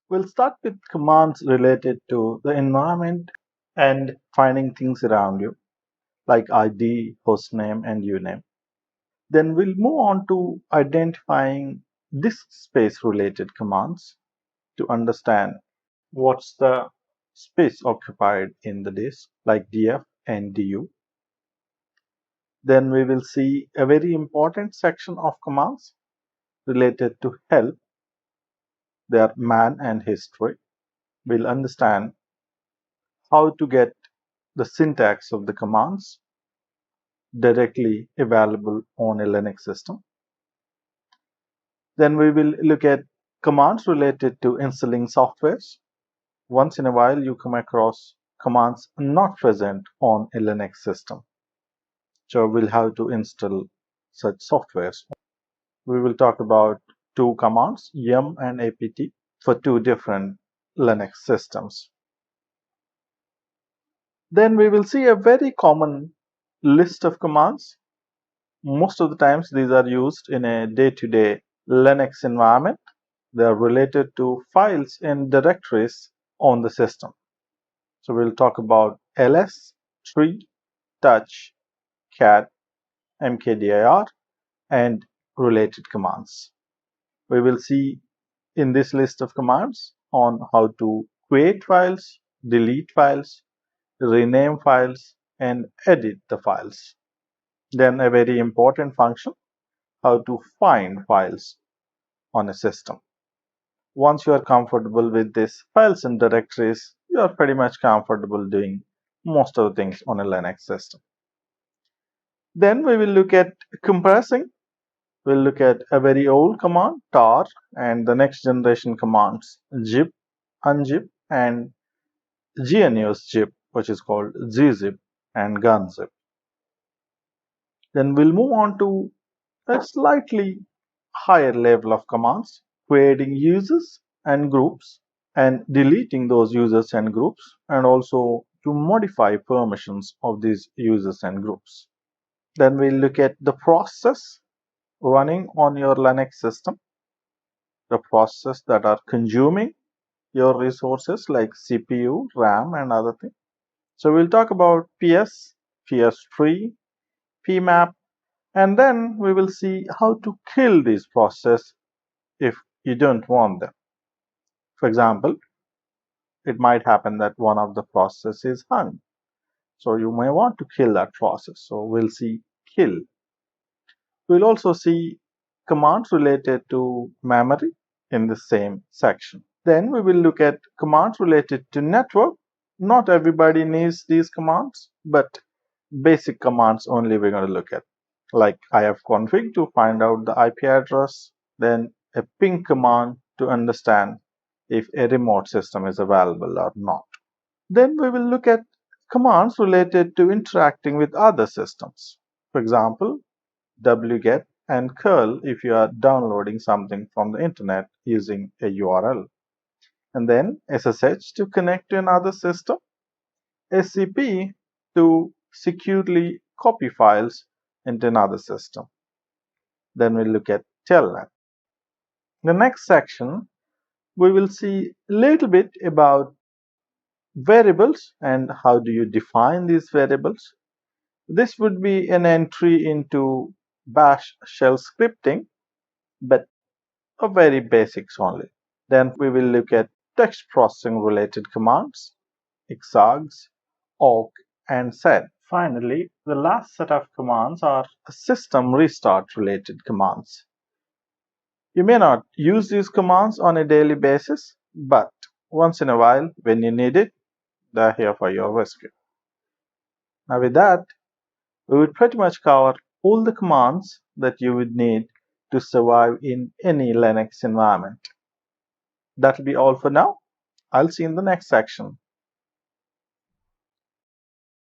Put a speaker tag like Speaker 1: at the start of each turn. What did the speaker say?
Speaker 1: We'll start with commands related to the environment and finding things around you, like ID, hostname, and uname. Then we'll move on to identifying disk space related commands to understand what's the space occupied in the disk, like df and du. Then we will see a very important section of commands related to help. They are man and history. We'll understand how to get the syntax of the commands directly available on a Linux system. Then we will look at commands related to installing softwares. Once in a while, you come across commands not present on a Linux system. So we'll have to install such softwares. We will talk about two commands, yum and apt, for two different Linux systems. Then we will see a very common list of commands. Most of the times these are used in a day-to-day Linux environment. They are related to files and directories on the system. So we'll talk about ls, tree, touch, cat, mkdir, and related commands. We will see in this list of commands on how to create files, delete files, rename files, and edit the files. Then a very important function, how to find files on a system. Once you are comfortable with these files and directories, you are pretty much comfortable doing most of the things on a Linux system. Then we will look at compressing. We'll look at a very old command, tar, and the next generation commands, zip, unzip, and gnu's zip, which is called gzip and gunzip. Then we'll move on to a slightly higher level of commands, creating users and groups and deleting those users and groups, and also to modify permissions of these users and groups. Then we'll look at the process running on your Linux system, the process that are consuming your resources like CPU, RAM, and other things. So we'll talk about PS, PS3, PMAP, and then we will see how to kill these processes if you don't want them. For example, it might happen that one of the processes is hung. So you may want to kill that process. So we'll see kill. We'll also see commands related to memory in the same section. Then we will look at commands related to network. Not everybody needs these commands, but basic commands only we're going to look at. Like ifconfig to find out the IP address, then a ping command to understand if a remote system is available or not. Then we will look at commands related to interacting with other systems. For example, wget and curl if you are downloading something from the internet using a URL. And then SSH to connect to another system, SCP to securely copy files into another system. Then we'll look at telnet. In the next section, we will see a little bit about variables and how do you define these variables. This would be an entry into bash shell scripting, but a very basics only. Then we will look at text processing related commands, exargs, awk, and sed. Finally, the last set of commands are system restart related commands. You may not use these commands on a daily basis, but once in a while, when you need it, they're here for your rescue. Now with that, we would pretty much cover all the commands that you would need to survive in any Linux environment. That'll be all for now. I'll see you in the next section.